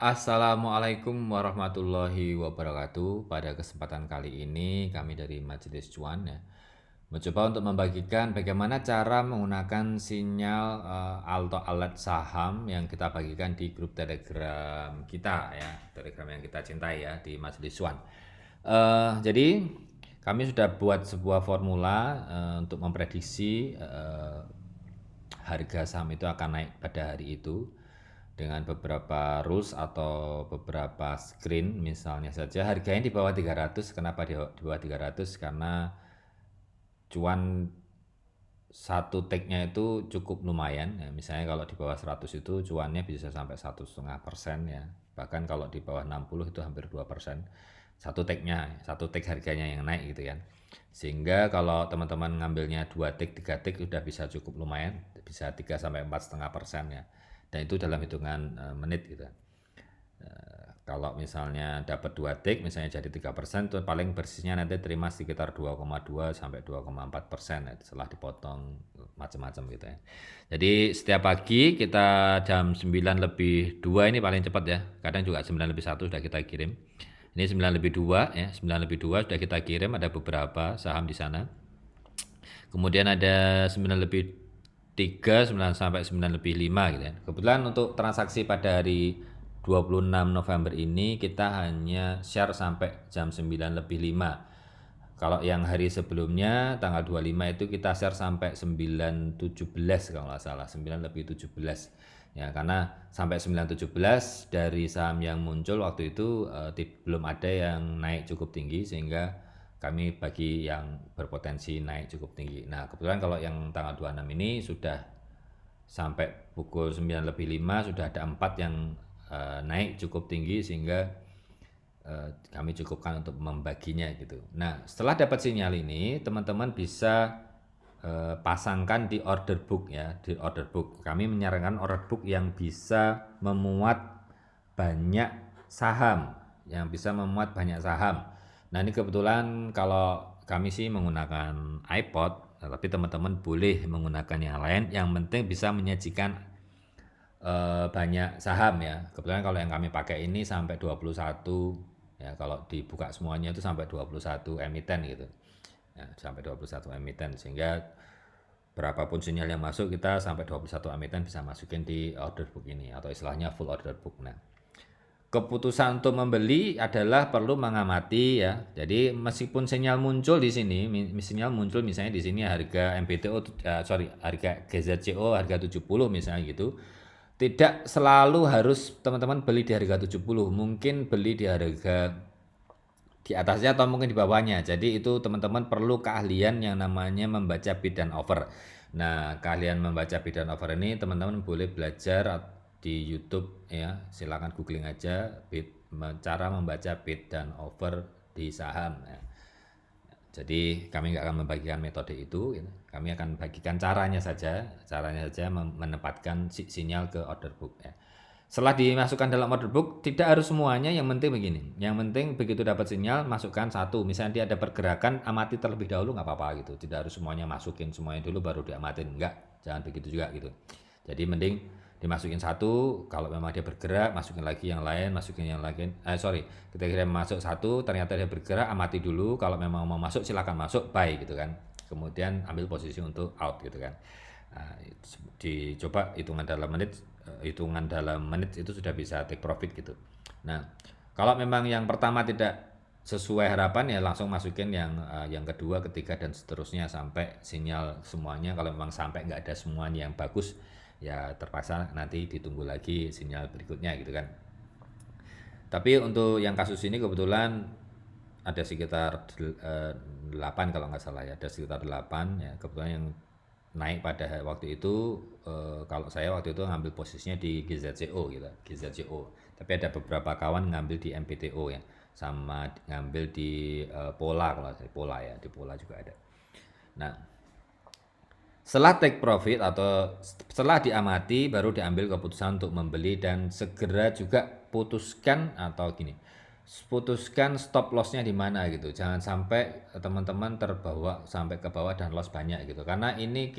Assalamualaikum warahmatullahi wabarakatuh. Pada kesempatan kali ini kami dari Majelis Cuan ya mencoba untuk membagikan bagaimana cara menggunakan sinyal atau alat saham yang kita bagikan di grup Telegram kita ya, Telegram yang kita cintai ya di Majelis Cuan. Jadi kami sudah buat sebuah formula untuk memprediksi harga saham itu akan naik pada hari itu dengan beberapa rules atau beberapa screen. Misalnya saja harganya di bawah 300. Kenapa di bawah 300? Karena cuan satu take-nya itu cukup lumayan ya. Misalnya kalau di bawah 100 itu cuannya bisa sampai 1,5% ya. Bahkan kalau di bawah 60 itu hampir 2%. Satu take-nya, satu take harganya yang naik gitu kan. Sehingga kalau teman-teman ngambilnya 2 take, 3 take sudah bisa cukup lumayan, bisa 3 sampai 4,5% ya. Dan itu dalam hitungan menit gitu. Kalau misalnya dapat 2 tik misalnya jadi 3%, tuh paling bersihnya nanti terima sekitar 2,2 sampai 2,4% ya, setelah dipotong macam-macam gitu ya. Jadi setiap pagi kita jam 9 lebih 2 ini paling cepat ya. Kadang juga 9 lebih 1 sudah kita kirim. Ini 9 lebih 2 ya, 9 lebih 2 sudah kita kirim, ada beberapa saham di sana. Kemudian ada 9 lebih 3, 9 sampai 9 lebih 5 gitu ya. Kebetulan untuk transaksi pada hari 26 November ini kita hanya share sampai jam 9 lebih 5. Kalau yang hari sebelumnya tanggal 25 itu kita share sampai 9.17 kalau nggak salah, 9 lebih 17. Ya, karena sampai 9.17 dari saham yang muncul waktu itu belum ada yang naik cukup tinggi sehingga kami bagi yang berpotensi naik cukup tinggi. Nah, kebetulan kalau yang tanggal 26 ini sudah sampai pukul 9 lebih 5 sudah ada 4 yang naik cukup tinggi sehingga kami cukupkan untuk membaginya gitu. Nah, setelah dapat sinyal ini, teman-teman bisa pasangkan di order book ya, di order book. Kami menyarankan order book yang bisa memuat banyak saham, yang bisa memuat banyak saham. Nah, ini kebetulan kalau kami sih menggunakan iPod, tapi teman-teman boleh menggunakan yang lain. Yang penting bisa menyajikan banyak saham ya. Kebetulan kalau yang kami pakai ini sampai 21 ya, kalau dibuka semuanya itu sampai 21 emiten gitu. Ya, sampai 21 emiten sehingga berapapun sinyal yang masuk kita sampai 21 emiten bisa masukin di order book ini atau istilahnya full order book. Nah, keputusan untuk membeli adalah perlu mengamati ya. Jadi meskipun sinyal muncul di sini, sinyal muncul misalnya di sini harga MBTO, harga GZCO harga 70 misalnya gitu. Tidak selalu harus teman-teman beli di harga 70, mungkin beli di harga di atasnya atau mungkin di bawahnya. Jadi itu teman-teman perlu keahlian yang namanya membaca bid dan offer. Nah, keahlian membaca bid dan offer ini teman-teman boleh belajar di YouTube ya. Silakan googling aja cara membaca bid dan offer di saham ya. Jadi kami nggak akan membagikan metode itu, gitu. Kami akan bagikan caranya saja menempatkan sinyal ke order book ya. Setelah dimasukkan dalam order book, tidak harus semuanya, yang penting begini. Yang penting begitu dapat sinyal, masukkan satu. Misalnya dia ada pergerakan, amati terlebih dahulu nggak apa-apa gitu. Tidak harus semuanya masukin semuanya dulu baru diamatin, enggak. Jangan begitu juga gitu. Jadi mending dimasukin satu, kalau memang dia bergerak masukin lagi yang lain, masukin yang lain. Kita kira masuk satu, ternyata dia bergerak, amati dulu. Kalau memang mau masuk silakan masuk, buy gitu kan. Kemudian ambil posisi untuk out gitu kan. Nah, dicoba hitungan dalam menit itu sudah bisa take profit gitu. Nah, kalau memang yang pertama tidak sesuai harapan ya langsung masukin yang kedua, ketiga dan seterusnya sampai sinyal semuanya. Kalau memang sampai nggak ada semuanya yang bagus ya terpaksa nanti ditunggu lagi sinyal berikutnya gitu kan. Tapi untuk yang kasus ini kebetulan ada sekitar 8 kalau nggak salah ya, ada sekitar 8 ya, kebetulan yang naik pada waktu itu. Kalau saya waktu itu ngambil posisinya di GZCO gitu, GZCO. Tapi ada beberapa kawan ngambil di MPTO ya, sama ngambil di Pola, kalau saya Pola ya, di Pola juga ada. Nah, setelah take profit atau setelah diamati baru diambil keputusan untuk membeli dan segera juga putuskan atau gini. Putuskan stop lossnya di mana gitu. Jangan sampai teman-teman terbawa sampai ke bawah dan loss banyak gitu. Karena ini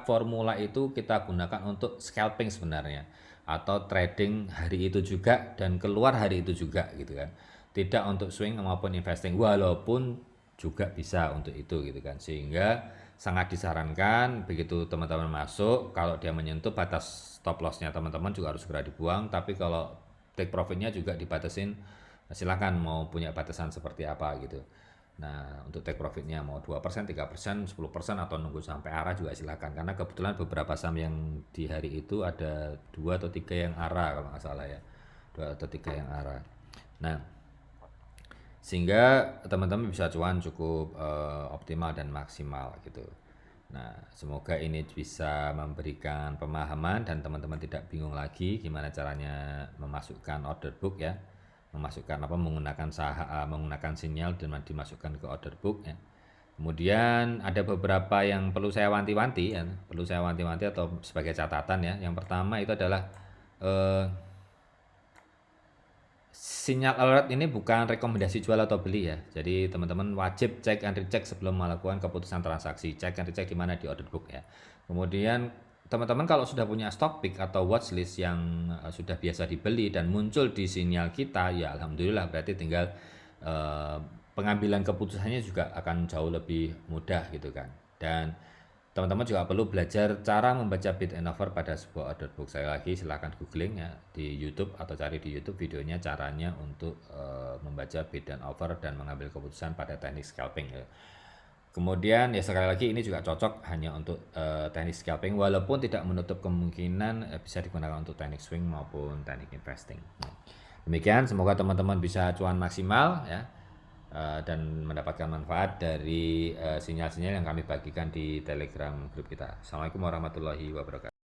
formula itu kita gunakan untuk scalping sebenarnya. atau trading hari itu juga dan keluar hari itu juga gitu kan. Tidak untuk swing maupun investing, walaupun juga bisa untuk itu gitu kan. Sehingga sangat disarankan begitu teman-teman masuk, kalau dia menyentuh batas stop lossnya teman-teman juga harus segera dibuang. Tapi kalau take profitnya juga dibatasin, silahkan mau punya batasan seperti apa gitu. Nah, untuk take profitnya mau 2%, 3%, 10% atau nunggu sampai arah juga silakan. Karena kebetulan beberapa saham yang di hari itu ada 2 atau 3 yang arah kalau nggak salah ya. 2 atau 3 yang arah. Nah, sehingga teman-teman bisa cuan cukup optimal dan maksimal gitu. Nah, semoga ini bisa memberikan pemahaman dan teman-teman tidak bingung lagi gimana caranya memasukkan order book ya. Memasukkan apa menggunakan menggunakan sinyal dan dimasukkan ke order book ya. Kemudian ada beberapa yang perlu saya wanti-wanti ya, perlu saya wanti-wanti atau sebagai catatan ya. Yang pertama itu adalah eh, sinyal alert ini bukan rekomendasi jual atau beli ya. Jadi teman-teman wajib cek and recheck sebelum melakukan keputusan transaksi. Cek and recheck di mana di order book ya. Kemudian teman-teman kalau sudah punya stock pick atau watchlist yang sudah biasa dibeli dan muncul di sinyal kita, ya alhamdulillah berarti tinggal eh, pengambilan keputusannya juga akan jauh lebih mudah gitu kan. Dan teman-teman juga perlu belajar cara membaca bid and offer pada sebuah order book. Saya lagi silahkan googling ya di YouTube atau cari di YouTube videonya caranya untuk membaca bid and offer dan mengambil keputusan pada teknik scalping ya. Kemudian ya sekali lagi ini juga cocok hanya untuk teknik scalping walaupun tidak menutup kemungkinan bisa digunakan untuk teknik swing maupun teknik investing. Nah, demikian semoga teman-teman bisa cuan maksimal ya. Dan mendapatkan manfaat dari sinyal-sinyal yang kami bagikan di Telegram grup kita. Assalamualaikum warahmatullahi wabarakatuh.